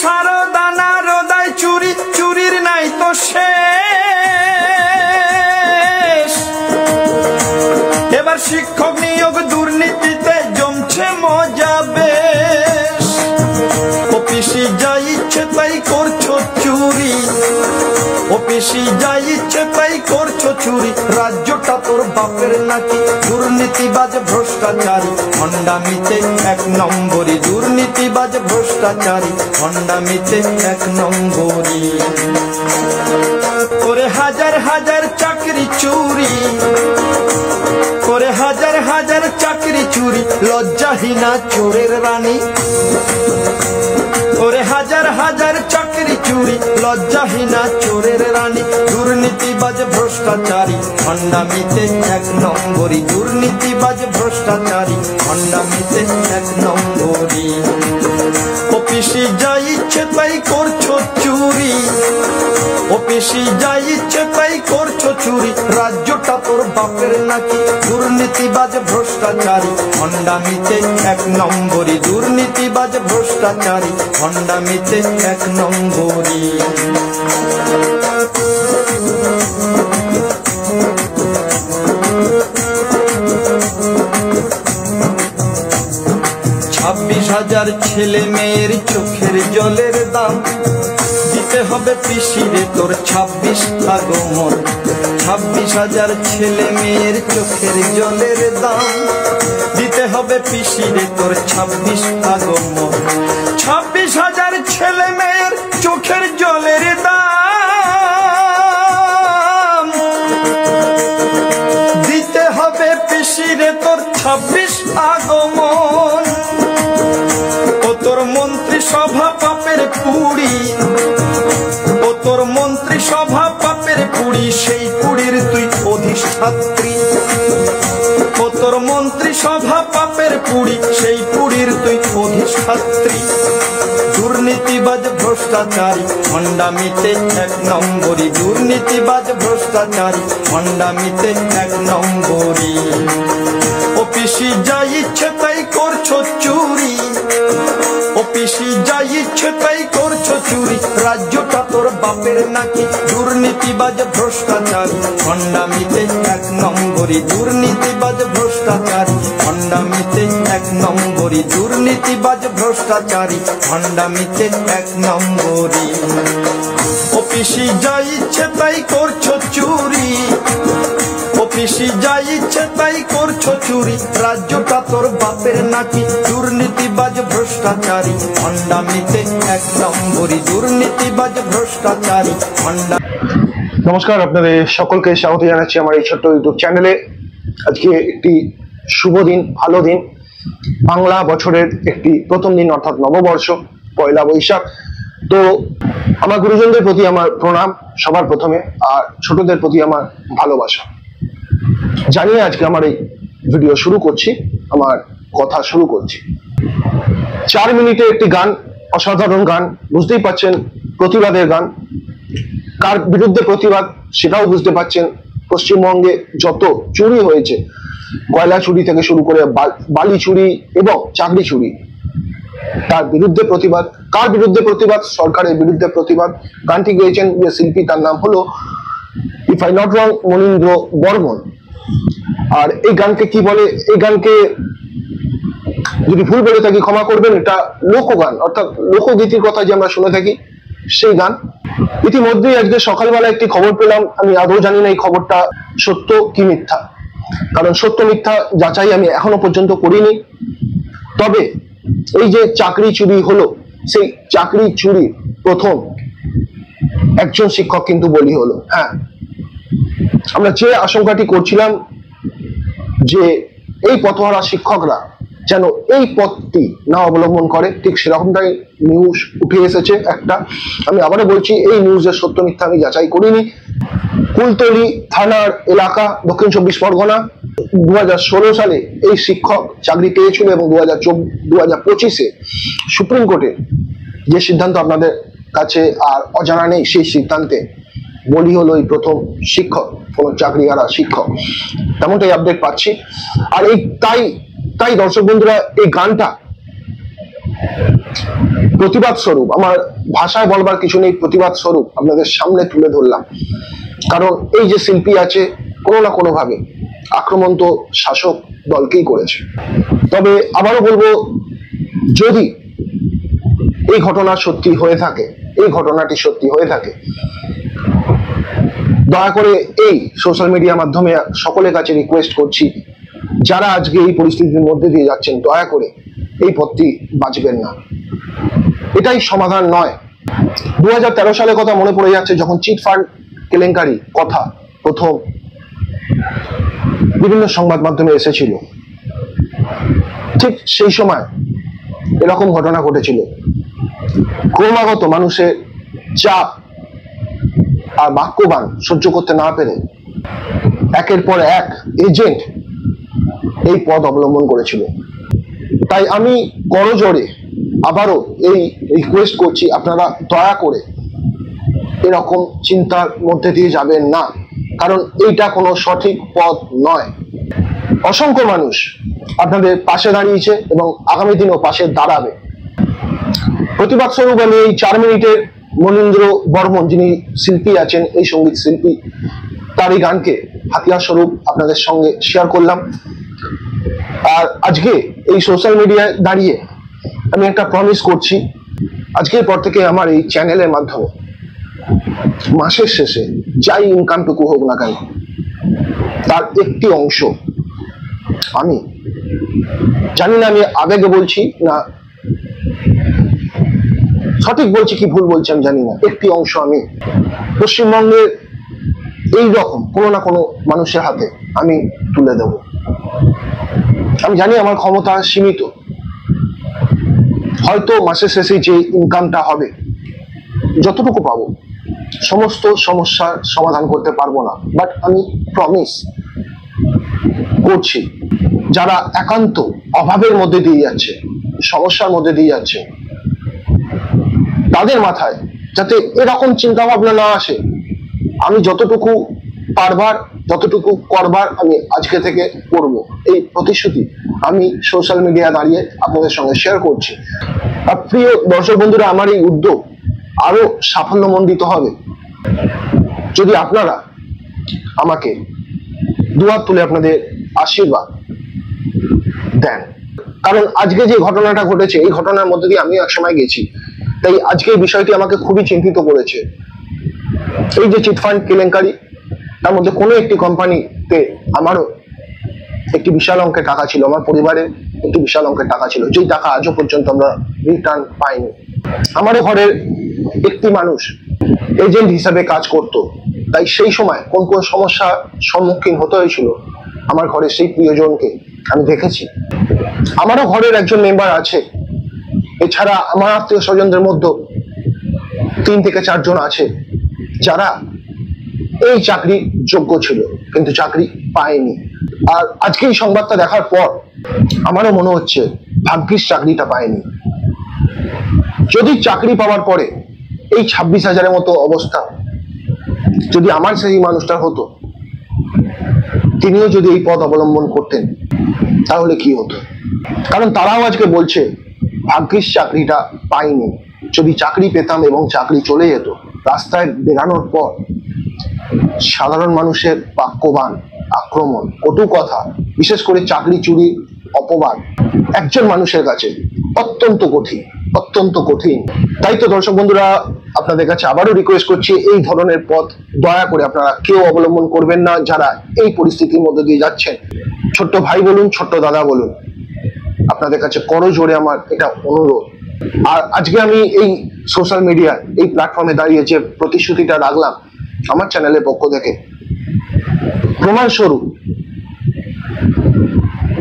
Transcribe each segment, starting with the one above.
সারদানা রোদাই চুরি চুরির নাই তো শেষ। এবার শিক্ষক নিয়োগ দুর্নীতিতে জমছে মজা বেশ। অফিসে যা ইচ্ছে তাই করছো চুরি, অফিসে যা ইচ্ছে তাই করছো চুরি। রাজ্যটা তোর বাপের নাকি? দুর্নীতিবাজ ভ্রষ্টাচারী ভণ্ডামিতে এক নম্বরী। দুর্নীতিবাজ ভ্রষ্টাচারী ভণ্ডামিতে এক নম্বরী। করে হাজার হাজার চাকরি চুরি, করে হাজার হাজার চাকরি চুরি। লজ্জাহীনা চোরের রানী, করে হাজার হাজার চাকরি চুরি। লজ্জাহীনা চোরের রানী। দুর্নীতিবাজ ভ্রষ্টাচারী ভণ্ডামিতে এক নম্বরী। দুর্নীতিবাজ ভ্রষ্টাচারী ভণ্ডামিতে এক নম্বরী। অফিসে যা ইচ্ছে তাই করছো চুরি, অফিসে যা ইচ্ছে তাই করছো চুরি। রাজ্যটা তোর বাপের নাকি? দুর্নীতিবাজ ভ্রষ্টাচারী ভণ্ডামিতে এক নম্বরী। দুর্নীতিবাজ ভ্রষ্টাচারী ভণ্ডামিতে এক নম্বরী। 26,000 ছেলে মেয়ের চোখের জলের দাম দিতে হবে পিসিরে তোর 26 আগমন। 26,000 ছেলে মেয়ের চোখের জলের দাম দিতে হবে পিসিরে তোর 26 আগমন। 26,000 ছেলে মেয়ের চোখের জলের দাম দিতে হবে পিসিরে তোর 26 আগমন। ও তোর মন্ত্রী সভা পাপের পুড়ি, ও তোর মন্ত্রী সভা পাপের পুড়ি, সেই পুড়ির তুই অধিষ্ঠাত্রী। ও তোর মন্ত্রী সভা পাপের পুড়ি, সেই পুড়ির তুই অধিষ্ঠাত্রী। দুর্নীতিবাজ ভ্রষ্টাচারী ভণ্ডামিতে এক নম্বরী। দুর্নীতিবাজ ভ্রষ্টাচারী ভণ্ডামিতে এক নম্বরী। অফিসে যা ইচ্ছে তাই করছো চুরি, অফিসে যা ইচ্ছে তাই করছো চুরি। রাজ্যটা তোর বাপের নাকি? দুর্নীতিবাজ ভ্রষ্টাচারী ভণ্ডামিতে এক নম্বরী। দুর্নীতিবাজ ভ্রষ্টাচারী ভণ্ডামিতে এক নম্বরী। দুর্নীতিবাজ ভ্রষ্টাচারী ভণ্ডামিতে এক নম্বরী। অফিসে যা ইচ্ছে তাই করছো চুরি, অফিসে যা ইচ্ছে তাই করছো চুরি। রাজ্যটা তোর বাপের নাকি? দুর্নীতিবাজ ভ্রষ্টাচারী ভণ্ডামিতে এক নম্বরী। দুর্নীতিবাজ ভ্রষ্টাচারী ভণ্ডা। নমস্কার, আপনাদের সকলকে স্বাগত জানাচ্ছি আমার এই ছোট্ট ইউটিউব চ্যানেলে। আজকে একটি শুভ দিন, ভালো দিন, বাংলা বছরের একটি প্রথম দিন, অর্থাৎ নববর্ষ, পয়লা বৈশাখ। তো আমার গুরুজনদের প্রতি আমার প্রণাম সবার প্রথমে, আর ছোটদের প্রতি আমার ভালোবাসা জানিয়ে আজকে আমার এই ভিডিও শুরু করছি, আমার কথা শুরু করছি। 4 মিনিটে একটি গান, অসাধারণ গান, বুঝতেই পাচ্ছেন প্রতিবাদের গান। কার বিরুদ্ধে প্রতিবাদ সেটাও বুঝতে পাচ্ছেন। পশ্চিমবঙ্গে যত চুরি হয়েছে, কয়লা চুরি থেকে শুরু করে বালি চুরি এবং চাকরি চুরি, তার বিরুদ্ধে প্রতিবাদ। কার বিরুদ্ধে প্রতিবাদ? সরকারের বিরুদ্ধে প্রতিবাদ। গানটি গেয়েছেন যে শিল্পী, তার নাম হলো if I not wrong Manindra Barman. আর এই গানকে কি বলে? এই গানকে যদি ভুল বলে থাকি ক্ষমা করবেন। এটা লোকগান, অর্থাৎ লোকগীতির কথা যে আমরা শুনে থাকি, সেই গান। ইতিমধ্যেই আজকে সকালবেলা একটি খবর পেলাম, আমি আদৌ জানি না এই খবরটা সত্য কি মিথ্যা, কারণ সত্য মিথ্যা যাচাই আমি এখনো পর্যন্ত করিনি। তবে এই যে চাকরি চুরি হলো, সেই চাকরি চুরি প্রথম একজন শিক্ষক কিন্তু বলি হলো। হ্যাঁ, আমরা যে আশঙ্কাটি করছিলাম যে এই পথহারা শিক্ষকরা যেন এই পথটি না অবলম্বন করে, ঠিক সেরকমটাই নিউজ উঠে এসেছে একটা। আমি আবারও বলছি, এই নিউজের সত্য মিথ্যা আমি যাচাই করিনি। কুলতলি থানার এলাকা, দক্ষিণ 24 পরগনা। 2016 সালে এই শিক্ষক চাকরি পেয়েছিল এবং 2025-এ সুপ্রিম কোর্টে যে সিদ্ধান্ত আপনাদের কাছে আর অজানা নেই, সেই সিদ্ধান্তে বলি হলো এই প্রথম শিক্ষক, কোন চাকরিহারা শিক্ষক, তেমনটাই আপডেট পাচ্ছি। আর এই তাই দর্শক বন্ধুরা, এই গানটা প্রতিবাদ স্বরূপ, আমার ভাষায় বলবার কিছু নেই, প্রতিবাদ স্বরূপ আপনাদের সামনে তুলে ধরলাম। কারণ এই যে শিল্পী আছে, কোনো না কোনো ভাবে আক্রমণ তো শাসক দলকেই করেছে। তবে আবারও বলবো, যদি এই ঘটনা সত্যি হয়ে থাকে, এই ঘটনাটি সত্যি হয়ে থাকে, দয়া করে এই সোশ্যাল মিডিয়ার মাধ্যমে সকলের কাছে রিকোয়েস্ট করছি, যারা আজকে এই পরিস্থিতির মধ্যে দিয়ে যাচ্ছেন, দয়া করে এই পথটি বাঁচবেন না। এটাই সমাধান নয়। 2013 সালের কথা মনে পড়ে যাচ্ছে, যখন চিটফান্ড কেলেঙ্কারি কথা প্রথম বিভিন্ন সংবাদ মাধ্যমে এসেছিল। ঠিক সেই সময় এরকম ঘটনা ঘটেছিল। ক্রমাগত মানুষের চাপ আর বাক্যবাণ সহ্য করতে না পেরে একের পর এক এজেন্ট এই পথ অবলম্বন করেছিল। তাই আমি করজোড়ে আবারও এই রিকোয়েস্ট করছি, আপনারা দয়া করে এরকম চিন্তার মধ্যে দিয়ে যাবেন না, কারণ এইটা কোনো সঠিক পথ নয়। অসংখ্য মানুষ আপনাদের পাশে দাঁড়িয়েছে এবং আগামী দিনেও পাশে দাঁড়াবে। প্রতিবাদ স্বরূপ আমি এই 4 মিনিটের মনীন্দ্র বর্মন, যিনি শিল্পী আছেন, এই সঙ্গীত শিল্পী, তার এই গানকে হাতিয়ার স্বরূপ আপনাদের সঙ্গে শেয়ার করলাম। আর আজকে এই সোশ্যাল মিডিয়ায় দাঁড়িয়ে আমি একটা প্রমিস করছি, আজকের পর থেকে আমার এই চ্যানেলের মাধ্যমে মাসের শেষে যাই ইনকামটুকু হোক না কেন, তার একটি অংশ আমি জানি না, আমি আবেগে বলছি না সঠিক বলছি কি ভুল বলছি আমি জানি না, একটি অংশ আমি পশ্চিমবঙ্গের এই রকম কোনো না কোনো মানুষের হাতে আমি তুলে দেব। আমি জানি আমার ক্ষমতা সীমিত, হয়তো মাসের শেষে যে ইনকামটা হবে, যতটুকু পাবো, সমস্ত সমস্যার সমাধান করতে পারবো না, বাট আমি প্রমিস করছি, যারা একান্ত অভাবের মধ্যে দিয়ে যাচ্ছে, সমস্যার মধ্যে দিয়ে যাচ্ছে, তাদের মাথায় যাতে এরকম চিন্তা ভাবনা না আসে, আমি যতটুকু পারবার, যতটুকু করবার আমি আজকে থেকে করব, এই প্রতিশ্রুতি আমি সোশ্যাল মিডিয়া দাঁড়িয়ে আপনাদের সঙ্গে শেয়ার করছি। আর প্রিয় দর্শক বন্ধুরা, আমার এই উদ্যোগ আরো সাফল্যমণ্ডিত হবে যদি আপনারা আমাকে দুহাত তুলে আপনাদের আশীর্বাদ দেন। কারণ আজকে যে ঘটনাটা ঘটেছে, এই ঘটনার মধ্যে দিয়ে আমি একসময় গেছি, তাই আজকে এই বিষয়টি আমাকে খুবই চিন্তিত করেছে। এই যে চিটফান্ড কেলেঙ্কারি, তার মধ্যে কোনো একটি কোম্পানিতে আমারও একটি বিশাল অঙ্কের টাকা ছিল, আমার পরিবারের একটি বিশাল অঙ্কের টাকা ছিল, যেই টাকা আজও পর্যন্ত আমরা রিটার্ন পাইনি। আমারও ঘরের একটি মানুষ এজেন্ট হিসাবে কাজ করত, তাই সেই সময় কোন কোন সমস্যার সম্মুখীন হতে হয়েছিল আমার ঘরের সেই প্রিয়জনকে আমি দেখেছি। আমারও ঘরের একজন মেম্বার আছে, এছাড়া আমার আত্মীয় স্বজনদের মধ্যে 3 থেকে 4 জন আছে যারা এই চাকরি যোগ্য ছিল কিন্তু চাকরি পায়নি। আর আজকে এই সংবাদটা দেখার পর আমারও মনে হচ্ছে ভাগ্যিস চাকরিটা পায়নি। যদি চাকরি পাওয়ার পরে এই 26,000-এর মতো অবস্থা যদি আমার সেই মানুষটার হতো, তিনিও যদি এই পথ অবলম্বন করতেন, তাহলে কি হতো? কারণ তারাও আজকে বলছে ভাগ্যিস চাকরিটা পাইনি, যদি চাকরি পেতাম এবং চাকরি চলে যেত। রাস্তায় বেরানোর পর সাধারণ মানুষের বাক্যবাণ, আক্রমণ, কটু কথা, বিশেষ করে চাকরি চুরি অপবাদ একজন মানুষের কাছে অত্যন্ত কঠিন, অত্যন্ত কঠিন। তাই তো দর্শক বন্ধুরা, আপনাদের কাছে আবারও রিকোয়েস্ট করছি, এই ধরনের পথ দয়া করে আপনারা কেউ অবলম্বন করবেন না যারা এই পরিস্থিতির মধ্যে দিয়ে যাচ্ছেন। ছোট্ট ভাই বলুন, ছোট্ট দাদা বলুন, আপনাদের কাছে করজোড়ে আমার এটা অনুরোধ। আর আজকে আমি এই সোশ্যাল মিডিয়া, এই প্ল্যাটফর্মে দাঁড়িয়ে যে প্রতিশ্রুতিটা রাখলাম আমার চ্যানেলের পক্ষ থেকে, প্রমাণস্বরূপ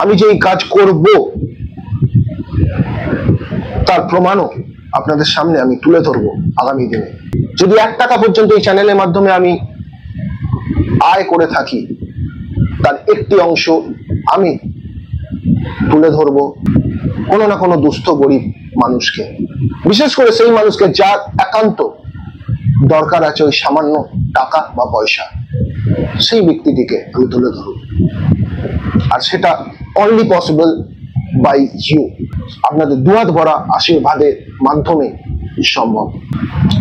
আমি যে এই কাজ করব তার প্রমাণও আপনাদের সামনে আমি তুলে ধরবো আগামী দিনে। যদি 1 টাকা পর্যন্ত এই চ্যানেলের মাধ্যমে আমি আয় করে থাকি, তার একটি অংশ আমি তুলে ধরবো কোনো না কোনো দুস্থ গরিব মানুষকে, বিশেষ করে সেই মানুষকে যার একান্ত দরকার আছে ওই সামান্য টাকা বা পয়সা, সেই ব্যক্তিটিকে আমি তুলে ধরব। আর সেটা অনলি পসিবল বাই ইউ। আপনাদের দুহাত ভরা আশীর্বাদের মাধ্যমে সম্ভব।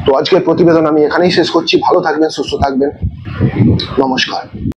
তো আজকের প্রতিবেদন আমি এখানেই শেষ করছি। ভালো থাকবেন, সুস্থ থাকবেন, নমস্কার।